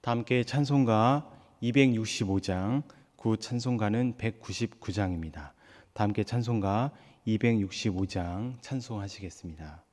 다 함께 찬송가 265장, 구 찬송가는 199장입니다. 다 함께 찬송가 265장 찬송하시겠습니다.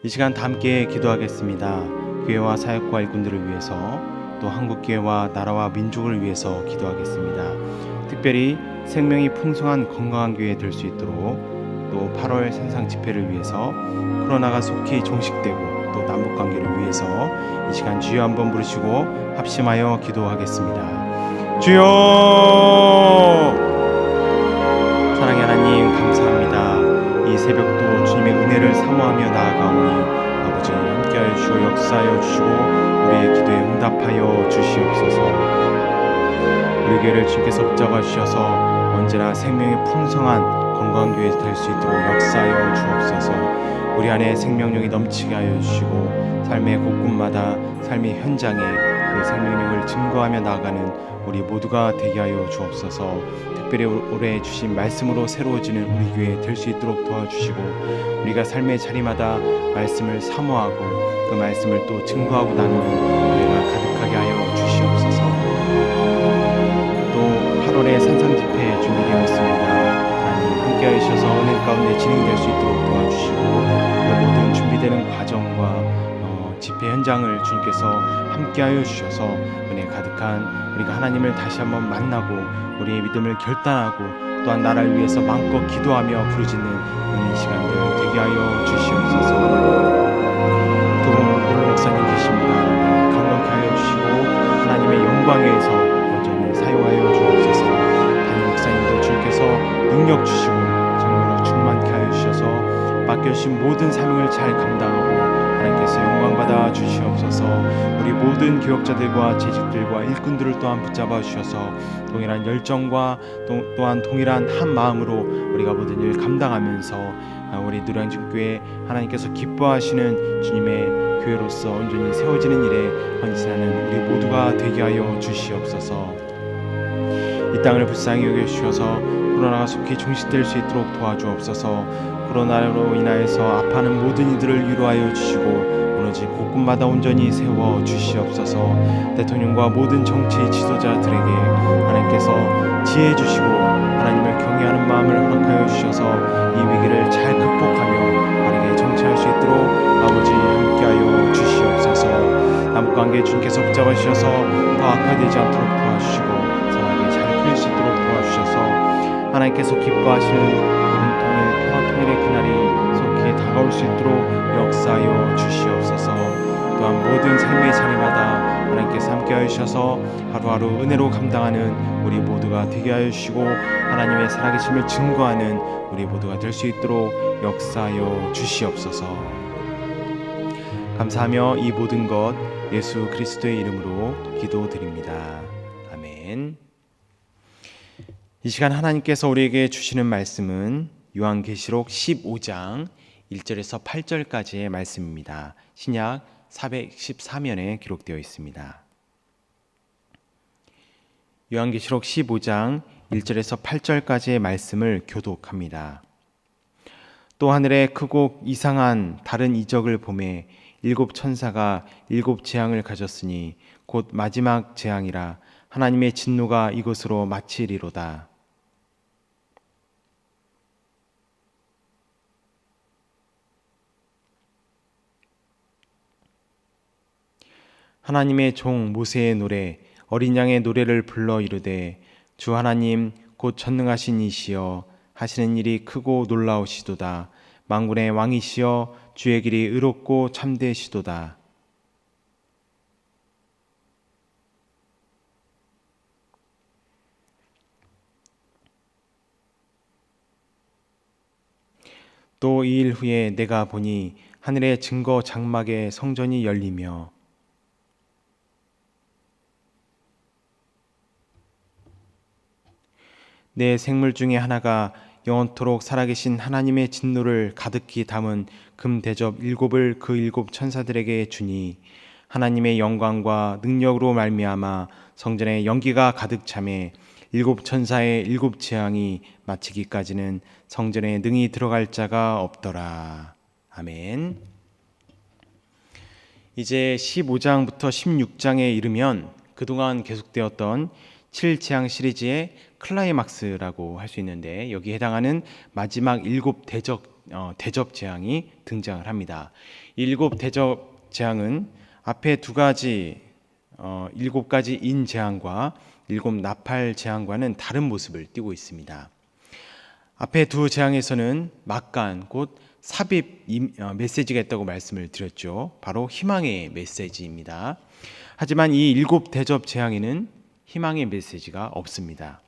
이 시간 다 함께 기도하겠습니다. 교회와 사역과 일꾼들을 위해서, 또 한국교회와 나라와 민족을 위해서 기도하겠습니다. 특별히 생명이 풍성한 건강한 교회 될 수 있도록, 또 8월 산상 집회를 위해서, 코로나가 속히 종식되고 또 남북관계를 위해서 이 시간 주여 한번 부르시고 합심하여 기도하겠습니다. 주여! 사랑의 하나님 감사합니다. 이 새벽도 주님의 은혜를 사모하며 나아가오니 아버지 함께하여 주시고 역사하여 주시고 우리의 기도에 응답하여 주시옵소서. 우리 교회를 주님께서 붙잡아 주셔서 언제나 생명의 풍성한 건강한 교회 될 수 있도록 역사하여 주옵소서. 우리 안에 생명력이 넘치게 하여 주시고 삶의 곳곳마다 삶의 현장에 그 생명력을 증거하며 나아가는 우리 모두가 되게 하여 주옵소서. 특별히 올해 주신 말씀으로 새로워지는 우리 교회 될 수 있도록 도와주시고, 우리가 삶의 자리마다 말씀을 사모하고 그 말씀을 또 증거하고 나누는 우리가 가득하게 하여 주시옵소서. 또 8월에 산상 집회 준비되어 있습니다. 하나님 함께하여 주셔서 은혜 가운데 진행될 수 있도록 도와주시고, 그 모든 준비되는 과정과 집회 현장을 주님께서 함께하여 주셔서 은혜 가득한 우리가 하나님을 다시 한번 만나고 우리의 믿음을 결단하고 또한 나라를 위해서 마음껏 기도하며 부르짖는 은혜 시간들 되게 하여 주시옵소서. 두 분 목사님 계십니다. 강건케 하여 주시고 하나님의 영광에 의해서 온전히 사용하여 주옵소서. 담임 목사님도 주님께서 능력 주시고 정말로 충만케 하여 주셔서 맡겨주신 모든 사명을 잘 감당하고 하나님께서 영광 받아 주시옵소서. 주시옵소서. 우리 모든 교역자들과 재직들과 일꾼들을 또한 붙잡아 주셔서 동일한 열정과 또한 동일한 한 마음으로 우리가 모든 일 감당하면서 우리 노량진교회 하나님께서 기뻐하시는 주님의 교회로서 온전히 세워지는 일에 헌신하는 우리 모두가 되게 하여 주시옵소서. 이 땅을 불쌍히 여겨주셔서 코로나가 속히 종식될 수 있도록 도와주옵소서. 코로나로 인하여서 아파하는 모든 이들을 위로하여 주시고 오로지 곳곳마다 온전히 세워 주시옵소서. 대통령과 모든 정치 지도자들에게 하나님께서 지혜 주시고 하나님을 경외하는 마음을 허락하여 주셔서 이 위기를 잘 극복하며 빠르게 정치할 수 있도록 아버지 함께하여 주시옵소서. 남북관계 주님께서 붙잡아 주셔서 더 악화되지 않도록 도와주시고 선하게 잘 풀릴 수 있도록 도와주셔서 하나님께서 기뻐하시는 평화통일의 그날이 속히 다가올 수 있도록 역사하여 주시옵소서. 또한 모든 삶의 자리마다 하나님께서 함께하여 주셔서 하루하루 은혜로 감당하는 우리 모두가 되게 하여 주시고 하나님의 살아계심을 증거하는 우리 모두가 될 수 있도록 역사하여 주시옵소서. 감사하며 이 모든 것 예수 그리스도의 이름으로 기도드립니다. 아멘. 이 시간 하나님께서 우리에게 주시는 말씀은 요한계시록 15장 1절에서 8절까지의 말씀입니다. 신약 414면에 기록되어 있습니다. 요한계시록 15장 1절에서 8절까지의 말씀을 교독합니다. 또 하늘에 크고 이상한 다른 이적을 보매 일곱 천사가 일곱 재앙을 가졌으니 곧 마지막 재앙이라 하나님의 진노가 이것으로 마치리로다. 하나님의 종 모세의 노래 어린 양의 노래를 불러 이르되 주 하나님 곧 전능하신 이시여 하시는 일이 크고 놀라우시도다. 만군의 왕이시여 주의 길이 의롭고 참되시도다. 또 이 일 후에 내가 보니 하늘의 증거 장막의 성전이 열리며 내 생물 중에 하나가 영원토록 살아계신 하나님의 진노를 가득히 담은 금 대접 일곱을 그 일곱 천사들에게 주니 하나님의 영광과 능력으로 말미암아 성전에 연기가 가득 차매 일곱 천사의 일곱 재앙이 마치기까지는 성전에 능히 들어갈 자가 없더라. 아멘. 이제 15장부터 16장에 이르면 그동안 계속되었던 7재앙 시리즈의 클라이막스라고 할 수 있는데 여기에 해당하는 마지막 일곱 대접 재앙이 등장을 합니다. 일곱 대접 재앙은 앞에 두 가지 일곱 가지 인 재앙과 일곱 나팔 재앙과는 다른 모습을 띠고 있습니다. 앞에 두 재앙에서는 막간 곧 삽입 메시지가 있다고 말씀을 드렸죠. 바로 희망의 메시지입니다. 하지만 이 일곱 대접 재앙에는 희망의 메시지가 없습니다.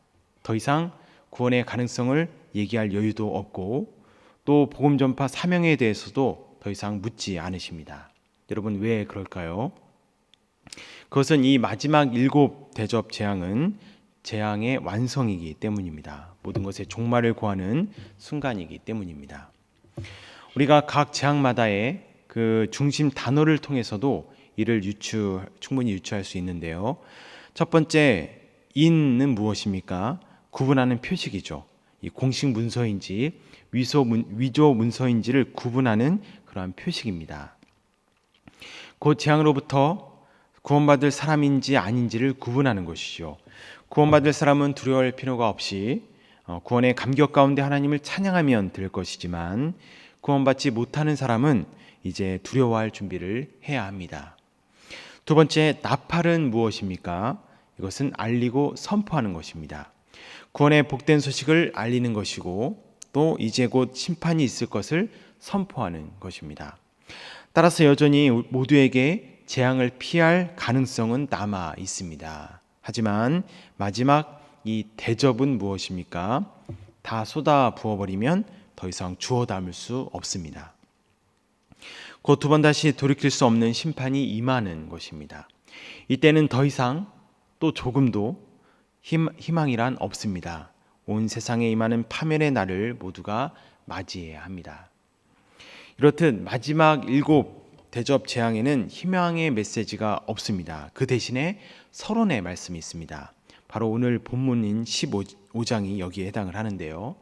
더 이상 구원의 가능성을 얘기할 여유도 없고 또 복음 전파 사명에 대해서도 더 이상 묻지 않으십니다. 여러분 왜 그럴까요? 그것은 이 마지막 일곱 대접 재앙은 재앙의 완성이기 때문입니다. 모든 것의 종말을 구하는 순간이기 때문입니다. 우리가 각 재앙마다의 그 중심 단어를 통해서도 이를 충분히 유추할 수 있는데요. 첫 번째 인은 무엇입니까? 구분하는 표식이죠. 이 공식 문서인지 위조 문서인지를 구분하는 그러한 표식입니다. 그 재앙으로부터 구원받을 사람인지 아닌지를 구분하는 것이죠. 구원받을 사람은 두려워할 필요가 없이 구원의 감격 가운데 하나님을 찬양하면 될 것이지만 구원받지 못하는 사람은 이제 두려워할 준비를 해야 합니다. 두 번째, 나팔은 무엇입니까? 이것은 알리고 선포하는 것입니다. 구원의 복된 소식을 알리는 것이고 또 이제 곧 심판이 있을 것을 선포하는 것입니다. 따라서 여전히 모두에게 재앙을 피할 가능성은 남아 있습니다. 하지만 마지막 이 대접은 무엇입니까? 다 쏟아 부어버리면 더 이상 주워 담을 수 없습니다. 곧 두 번 다시 돌이킬 수 없는 심판이 임하는 것입니다. 이때는 더 이상 또 조금도 희망이란 없습니다. 온 세상에 임하는 파멸의 날을 모두가 맞이해야 합니다. 이렇듯 마지막 7 대접 재앙에는 희망의 메시지가 없습니다. 그 대신에 서론의 말씀이 있습니다. 바로 오늘 본문인 15장이 여기에 해당을 하는데요.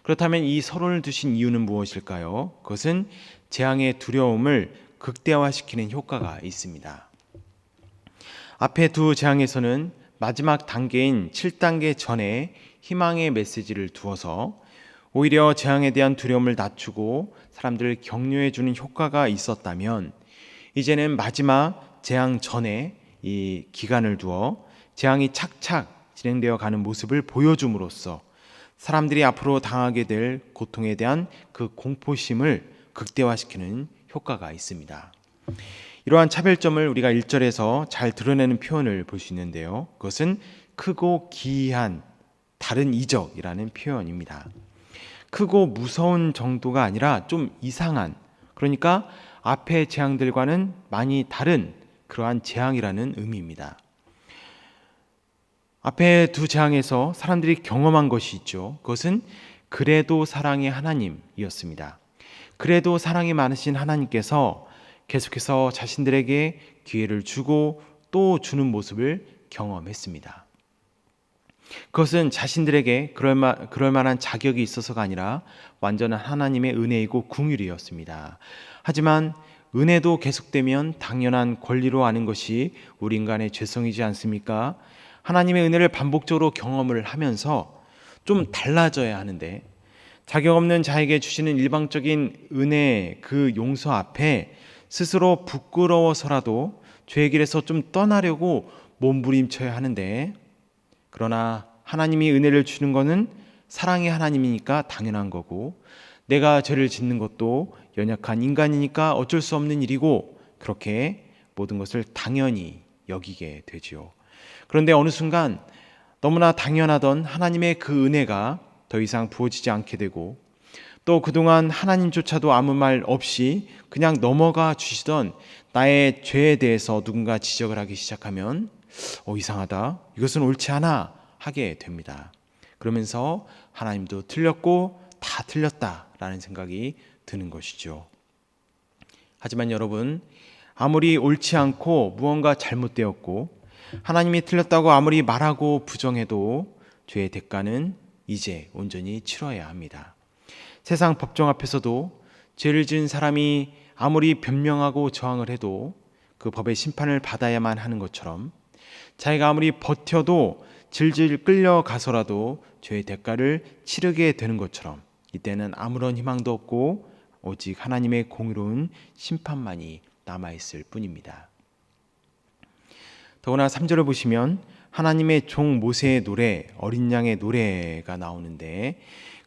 그렇다면 이 서론을 두신 이유는 무엇일까요? 그것은 재앙의 두려움을 극대화시키는 효과가 있습니다. 앞에 두 재앙에서는 마지막 단계인 7단계 전에 희망의 메시지를 두어서 오히려 재앙에 대한 두려움을 낮추고 사람들을 격려해 주는 효과가 있었다면, 이제는 마지막 재앙 전에 이 기간을 두어 재앙이 착착 진행되어 가는 모습을 보여줌으로써 사람들이 앞으로 당하게 될 고통에 대한 그 공포심을 극대화시키는 효과가 있습니다. 이러한 차별점을 우리가 1절에서 잘 드러내는 표현을 볼 수 있는데요. 그것은 크고 기이한 다른 이적이라는 표현입니다. 크고 무서운 정도가 아니라 좀 이상한, 그러니까 앞의 재앙들과는 많이 다른 그러한 재앙이라는 의미입니다. 앞에 두 재앙에서 사람들이 경험한 것이 있죠. 그것은 그래도 사랑의 하나님이었습니다. 그래도 사랑이 많으신 하나님께서 계속해서 자신들에게 기회를 주고 또 주는 모습을 경험했습니다. 그것은 자신들에게 그럴 만한 자격이 있어서가 아니라 완전한 하나님의 은혜이고 긍휼이었습니다. 하지만 은혜도 계속되면 당연한 권리로 아는 것이 우리 인간의 죄성이지 않습니까? 하나님의 은혜를 반복적으로 경험을 하면서 좀 달라져야 하는데, 자격 없는 자에게 주시는 일방적인 은혜 그 용서 앞에 스스로 부끄러워서라도 죄의 길에서 좀 떠나려고 몸부림쳐야 하는데, 그러나 하나님이 은혜를 주는 것은 사랑의 하나님이니까 당연한 거고, 내가 죄를 짓는 것도 연약한 인간이니까 어쩔 수 없는 일이고, 그렇게 모든 것을 당연히 여기게 되지요. 그런데 어느 순간 너무나 당연하던 하나님의 그 은혜가 더 이상 부어지지 않게 되고, 또 그동안 하나님조차도 아무 말 없이 그냥 넘어가 주시던 나의 죄에 대해서 누군가 지적을 하기 시작하면 이상하다, 이것은 옳지 않아 하게 됩니다. 그러면서 하나님도 틀렸고 다 틀렸다라는 생각이 드는 것이죠. 하지만 여러분, 아무리 옳지 않고 무언가 잘못되었고 하나님이 틀렸다고 아무리 말하고 부정해도 죄의 대가는 이제 온전히 치러야 합니다. 세상 법정 앞에서도 죄를 지은 사람이 아무리 변명하고 저항을 해도 그 법의 심판을 받아야만 하는 것처럼, 자기가 아무리 버텨도 질질 끌려가서라도 죄의 대가를 치르게 되는 것처럼, 이때는 아무런 희망도 없고 오직 하나님의 공의로운 심판만이 남아있을 뿐입니다. 더구나 3절을 보시면 하나님의 종 모세의 노래, 어린 양의 노래가 나오는데,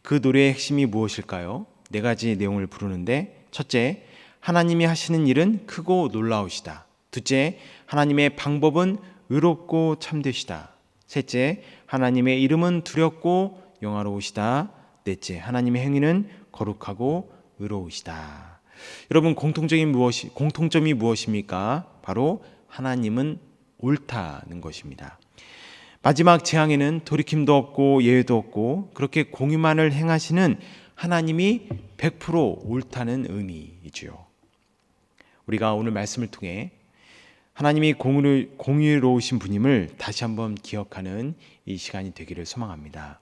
그 노래의 핵심이 무엇일까요? 4가지 내용을 부르는데, 첫째, 하나님이 하시는 일은 크고 놀라우시다. 둘째, 하나님의 방법은 의롭고 참되시다. 셋째, 하나님의 이름은 두렵고 영화로우시다. 넷째, 하나님의 행위는 거룩하고 의로우시다. 여러분, 공통점이 무엇입니까? 바로 하나님은 옳다는 것입니다. 마지막 재앙에는 돌이킴도 없고 예외도 없고 그렇게 공의만을 행하시는 하나님이 100% 옳다는 의미이지요. 우리가 오늘 말씀을 통해 하나님이 공의로우신 분임을 다시 한번 기억하는 이 시간이 되기를 소망합니다.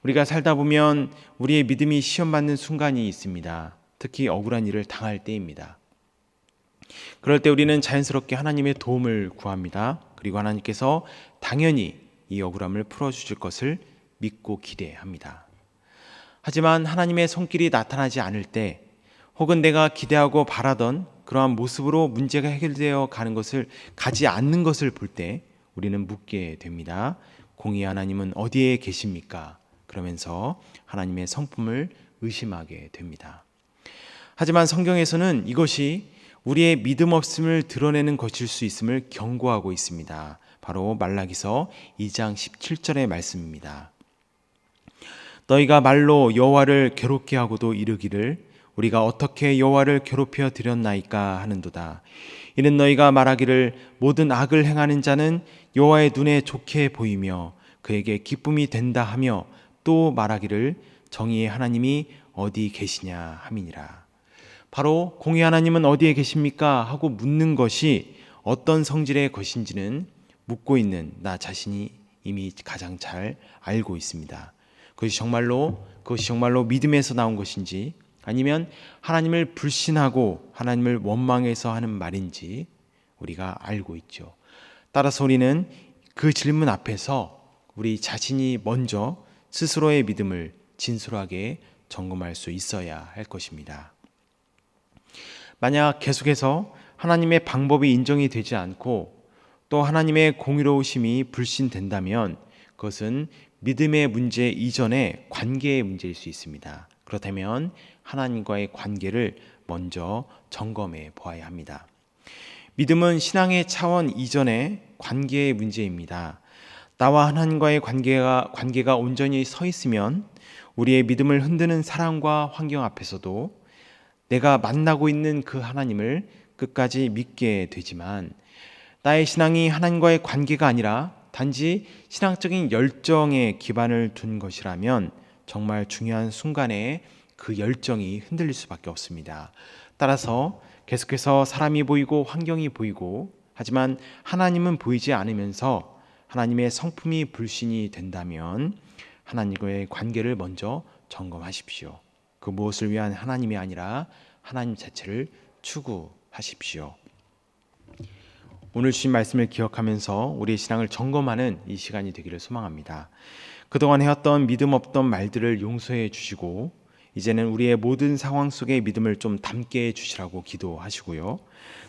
우리가 살다 보면 우리의 믿음이 시험받는 순간이 있습니다. 특히 억울한 일을 당할 때입니다. 그럴 때 우리는 자연스럽게 하나님의 도움을 구합니다. 그리고 하나님께서 당연히 이 억울함을 풀어주실 것을 믿고 기대합니다. 하지만 하나님의 손길이 나타나지 않을 때, 혹은 내가 기대하고 바라던 그러한 모습으로 문제가 해결되어 가지 않는 것을 볼 때 우리는 묻게 됩니다. 공의 하나님은 어디에 계십니까? 그러면서 하나님의 성품을 의심하게 됩니다. 하지만 성경에서는 이것이 우리의 믿음 없음을 드러내는 것일 수 있음을 경고하고 있습니다. 바로 말라기서 2장 17절의 말씀입니다. 너희가 말로 여호와를 괴롭게 하고도 이르기를 우리가 어떻게 여호와를 괴롭혀 드렸나이까 하는도다. 이는 너희가 말하기를 모든 악을 행하는 자는 여호와의 눈에 좋게 보이며 그에게 기쁨이 된다 하며 또 말하기를 정의의 하나님이 어디 계시냐 함이니라. 바로 공의 하나님은 어디에 계십니까? 하고 묻는 것이 어떤 성질의 것인지는 묻고 있는 나 자신이 이미 가장 잘 알고 있습니다. 그것이 정말로 믿음에서 나온 것인지 아니면 하나님을 불신하고 하나님을 원망해서 하는 말인지 우리가 알고 있죠. 따라서 우리는 그 질문 앞에서 우리 자신이 먼저 스스로의 믿음을 진솔하게 점검할 수 있어야 할 것입니다. 만약 계속해서 하나님의 방법이 인정이 되지 않고 또 하나님의 공의로우심이 불신된다면 그것은 믿음의 문제 이전에 관계의 문제일 수 있습니다. 그렇다면 하나님과의 관계를 먼저 점검해 보아야 합니다. 믿음은 신앙의 차원 이전의 관계의 문제입니다. 나와 하나님과의 관계가 온전히 서 있으면 우리의 믿음을 흔드는 사람과 환경 앞에서도 내가 만나고 있는 그 하나님을 끝까지 믿게 되지만 나의 신앙이 하나님과의 관계가 아니라 단지 신앙적인 열정에 기반을 둔 것이라면 정말 중요한 순간에 그 열정이 흔들릴 수밖에 없습니다. 따라서 계속해서 사람이 보이고 환경이 보이고 하지만 하나님은 보이지 않으면서 하나님의 성품이 불신이 된다면 하나님과의 관계를 먼저 점검하십시오. 그 무엇을 위한 하나님이 아니라 하나님 자체를 추구하십시오. 오늘 주신 말씀을 기억하면서 우리의 신앙을 점검하는 이 시간이 되기를 소망합니다. 그동안 해왔던 믿음 없던 말들을 용서해 주시고 이제는 우리의 모든 상황 속에 믿음을 좀 담게 해주시라고 기도하시고요.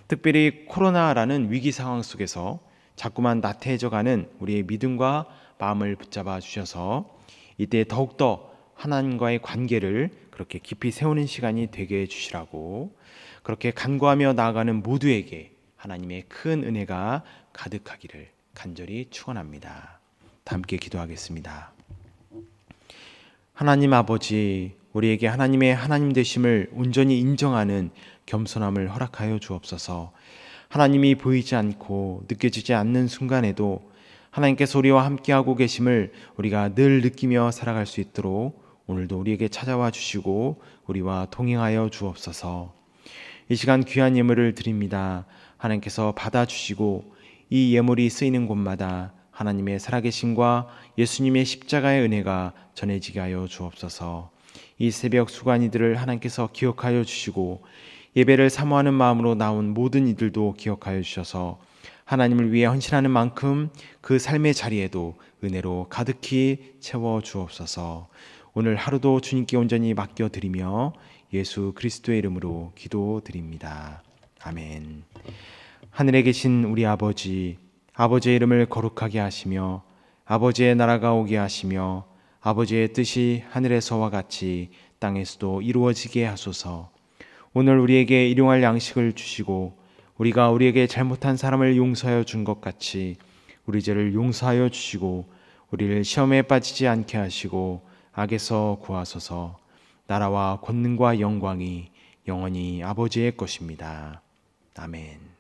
특별히 코로나라는 위기 상황 속에서 자꾸만 나태해져가는 우리의 믿음과 마음을 붙잡아 주셔서 이때 더욱더 하나님과의 관계를 그렇게 깊이 세우는 시간이 되게 해주시라고 그렇게 간구하며 나아가는 모두에게 하나님의 큰 은혜가 가득하기를 간절히 축원합니다. 함께 기도하겠습니다. 하나님 아버지, 우리에게 하나님의 하나님 되심을 온전히 인정하는 겸손함을 허락하여 주옵소서. 하나님이 보이지 않고 느껴지지 않는 순간에도 하나님께서 우리와 함께하고 계심을 우리가 늘 느끼며 살아갈 수 있도록 오늘도 우리에게 찾아와 주시고 우리와 동행하여 주옵소서. 이 시간 귀한 예물을 드립니다. 하나님께서 받아주시고 이 예물이 쓰이는 곳마다 하나님의 살아계심과 예수님의 십자가의 은혜가 전해지게 하여 주옵소서. 이 새벽 수고한 이들을 하나님께서 기억하여 주시고 예배를 사모하는 마음으로 나온 모든 이들도 기억하여 주셔서 하나님을 위해 헌신하는 만큼 그 삶의 자리에도 은혜로 가득히 채워 주옵소서. 오늘 하루도 주님께 온전히 맡겨드리며 예수 그리스도의 이름으로 기도드립니다. 아멘. 하늘에 계신 우리 아버지, 아버지의 이름을 거룩하게 하시며 아버지의 나라가 오게 하시며 아버지의 뜻이 하늘에서와 같이 땅에서도 이루어지게 하소서. 오늘 우리에게 일용할 양식을 주시고 우리가 우리에게 잘못한 사람을 용서하여 준 것 같이 우리 죄를 용서하여 주시고 우리를 시험에 빠지지 않게 하시고 악에서 구하소서. 나라와 권능과 영광이 영원히 아버지의 것입니다. 아멘.